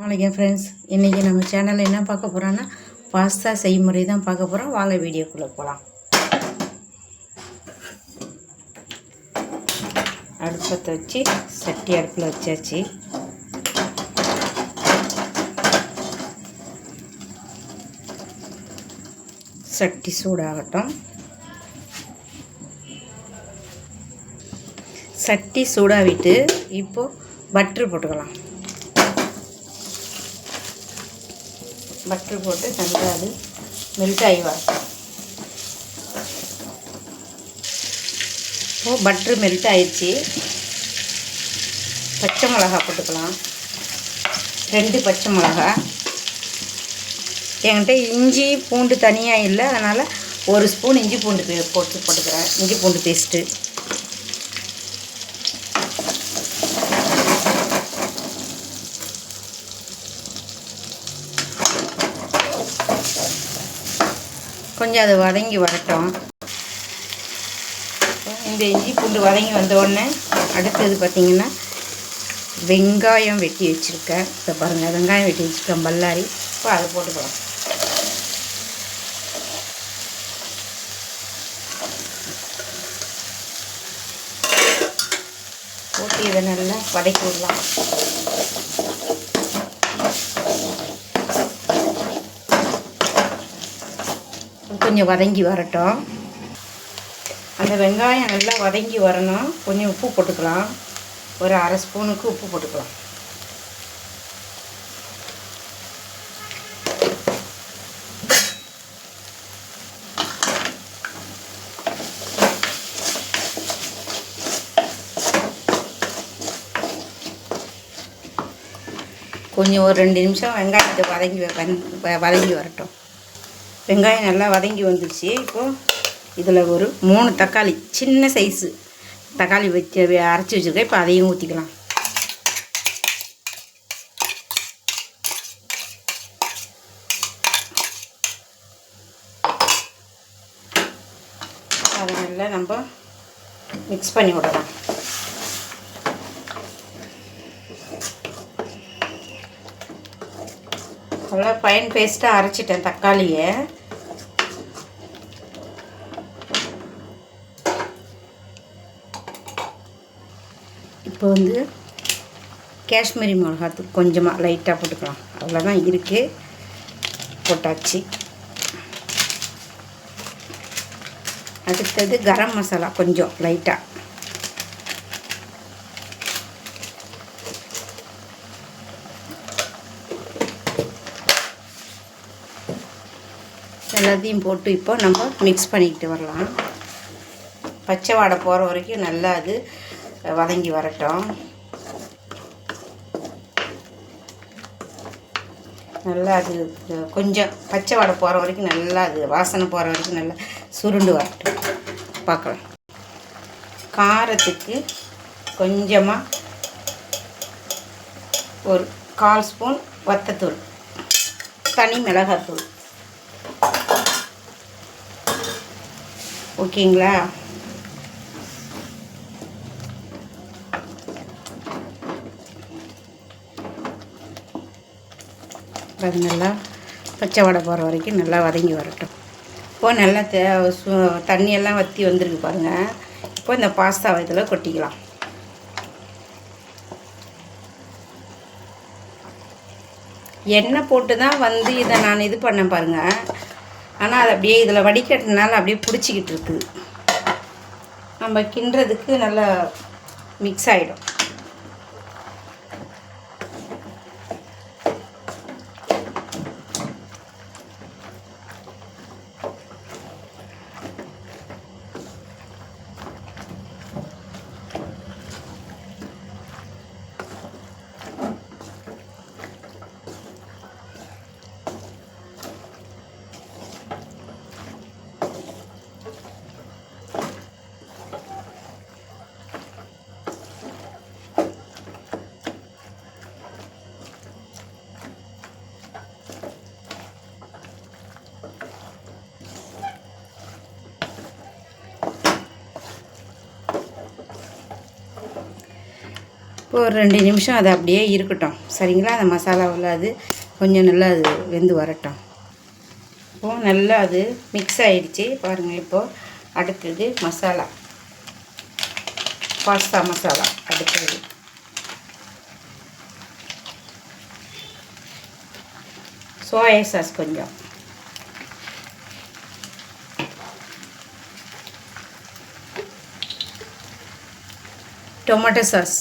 வணக்கம் ஃப்ரெண்ட்ஸ், இன்றைக்கி நம்ம சேனலில் என்ன பார்க்க போகிறோன்னா பாஸ்தா செய்முறை தான் பார்க்க போகிறோம். வாங்க வீடியோக்குள்ளே போகலாம். அடுப்பத்தை வச்சு சட்டி அடுப்பில் வச்சாச்சு. சட்டி சூடாகட்டும். சட்டி சூடாகிட்டு இப்போது பட்ரு போட்டுக்கலாம். பட்டர் போட்டு நல்லா அது மெல்ட் ஆகி வரட்டும். இப்போது பட்ரு மெல்ட் ஆயிடுச்சு. பச்சை மிளகா போட்டுக்கலாம். 2 பச்சை மிளகா. என்கிட்ட இஞ்சி பூண்டு தனியாக இல்லை, அதனால் 1 ஸ்பூன் இஞ்சி பூண்டு போட்டுக்கிறேன். இஞ்சி பூண்டு பேஸ்ட்டு. கொஞ்சம் அது வதங்கி வரட்டும். இந்த இஞ்சி பூண்டு வதங்கி வந்தோடனே அடுத்தது பார்த்திங்கன்னா வெங்காயம் வெட்டி வச்சுருக்கேன். இப்போ பாருங்கள், வெங்காயம் வெட்டி வச்சுருக்கேன் பல்லாரி. இப்போ அதை போட்டுக்கலாம். போட்டு இதை நல்லா வதக்கி விடலாம். கொஞ்சம் வதங்கி வரட்டும். அந்த வெங்காயம் நல்லா வதங்கி வரணும். கொஞ்சம் உப்பு போட்டுக்கலாம். ஒரு 1/2 ஸ்பூனுக்கு உப்பு போட்டுக்கலாம். கொஞ்சம் ஒரு 2 நிமிஷம் வெங்காயத்தை வதங்கி வரட்டும். வெங்காயம் நல்லா வதங்கி வந்துடுச்சு. இப்போது இதில் ஒரு 3 தக்காளி, சின்ன சைஸு தக்காளி வச்சு அரைச்சி வச்சுருக்கேன். இப்போ அதையும் ஊற்றிக்கலாம். அதை நல்லா நம்ம மிக்ஸ் பண்ணி விடலாம். நல்லா ஃபைன் பேஸ்ட்டாக அரைச்சிட்டேன் தக்காளியை. இப்போ வந்து காஷ்மீரி மிளகாத்தூள் கொஞ்சமாக லைட்டாக போட்டுக்கலாம். அவ்வளோதான் இருக்குது, போட்டாச்சு. அடுத்தது கரம் மசாலா கொஞ்சம் லைட்டாக. எல்லாத்தையும் போட்டு இப்போ நம்ம மிக்ஸ் பண்ணிக்கிட்டு வரலாம். பச்சை வாடை போகிற வரைக்கும் நல்லா அது வதங்கி வரட்டும். நல்லா அது கொஞ்சம் பச்சை வாடை போகிற வரைக்கும் நல்லா அது வாசனை போகிற வரைக்கும் நல்லா சுருண்டு வரட்டும். பார்க்கலாம். காரத்துக்கு கொஞ்சமாக ஒரு 1/4 ஸ்பூன் வத்தத்தூள், தனி மிளகாத்தூள். ஓகேங்களா? அது நல்லா பச்சை வடை போகிற வரைக்கும் நல்லா வதங்கி வரட்டும். இப்போது நல்லா தண்ணியெல்லாம் வற்றி வந்திருக்கு பாருங்கள். இப்போ இந்த பாஸ்தாவை இதில் கொட்டிக்கலாம். எண்ணெய் போட்டு தான் இதை நான் இது பண்ணேன் பாருங்கள். ஆனால் அது அப்படியே இதில் வடிகட்டினால அப்படியே பிடிச்சிக்கிட்டு இருக்குது. நம்ம கிண்டுறதுக்கு நல்லா மிக்ஸ் ஆகிடும். ஒரு 2 நிமிஷம் அது அப்படியே இருக்கட்டும். சரிங்களா? அந்த மசாலாவில் அது கொஞ்சம் நல்லா அது வெந்து வரட்டும். இப்போது நல்லா அது மிக்ஸ் ஆகிடுச்சு பாருங்கள். இப்போது அடுத்தது மசாலா, பாஸ்தா மசாலா. அடுத்தது சோயா சாஸ் கொஞ்சம், டொமேட்டோ சாஸ்,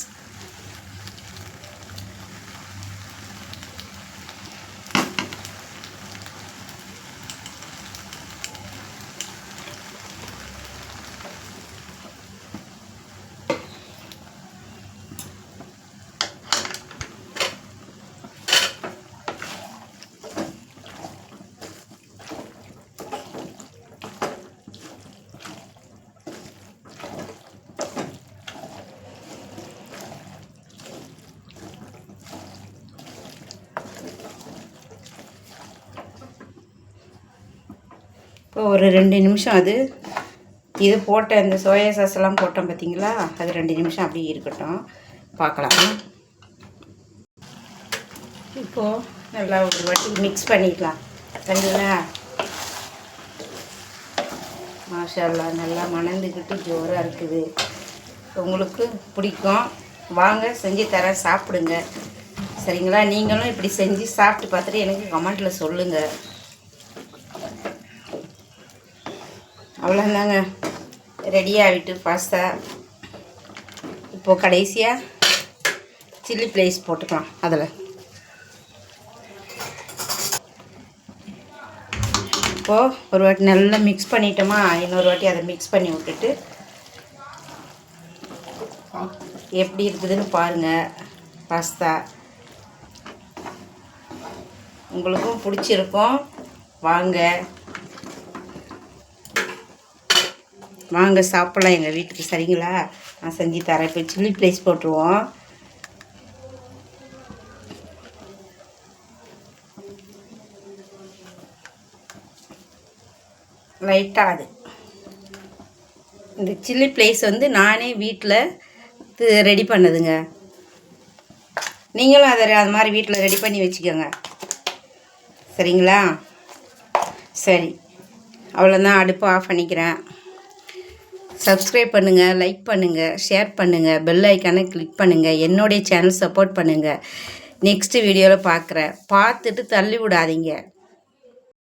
இப்போ ஒரு 2 நிமிஷம் அது இது போட்ட அந்த சோயா சாஸ் எல்லாம் போட்டோம் பார்த்தீங்களா, அது 2 நிமிஷம் அப்படியே இருக்கட்டும், பார்க்கலாம். இப்போது நல்லா ஒரு வாட்டி மிக்ஸ் பண்ணிக்கலாம். சரிங்களா? மாஷா அல்லாஹ் நல்லா மணந்துக்கிட்டு ஜோராக இருக்குது. உங்களுக்கு பிடிக்கும், வாங்க செஞ்சு தரேன், சாப்பிடுங்க. சரிங்களா? நீங்களும் இப்படி செஞ்சு சாப்பிட்டு பார்த்துட்டு எனக்கு கமெண்ட்டில் சொல்லுங்கள். அவ்வளோதாங்க, ரெடி ஆகிட்டு பாஸ்தா. இப்போது கடைசியாக சில்லி ஃப்ளேக்ஸ் போட்டுக்கலாம். அதில் இப்போது ஒரு வாட்டி நல்லா மிக்ஸ் பண்ணிட்டோமா, இன்னொரு வாட்டி அதை மிக்ஸ் பண்ணி விட்டுட்டு எப்படி இருக்குதுன்னு பாருங்கள். பாஸ்தா உங்களுக்கும் பிடிச்சிருக்கும். வாங்க வாங்க சாப்பிட்லாம் எங்கள் வீட்டுக்கு. சரிங்களா? நான் செஞ்சு தரேன். இப்போ சில்லி ஃப்ளேக்ஸ் போட்டுருவோம். லைட்டாக அது இந்த சில்லி ஃப்ளேக்ஸ் வந்து நானே வீட்டில் ரெடி பண்ணதுங்க. நீங்களும் அதை அது மாதிரி வீட்டில் ரெடி பண்ணி வச்சுக்கோங்க. சரிங்களா? சரி, அவ்வளோதான். அடுப்பு ஆஃப் பண்ணிக்கிறேன். சப்ஸ்கிரைப் பண்ணுங்கள், லைக் பண்ணுங்கள், ஷேர் பண்ணுங்கள், பெல் ஐக்கானை கிளிக் பண்ணுங்கள். என்னுடைய சேனல் சப்போர்ட் பண்ணுங்கள். நெக்ஸ்ட்டு வீடியோவில் பார்க்குறேன். பார்த்துட்டு தள்ளி விடாதீங்க.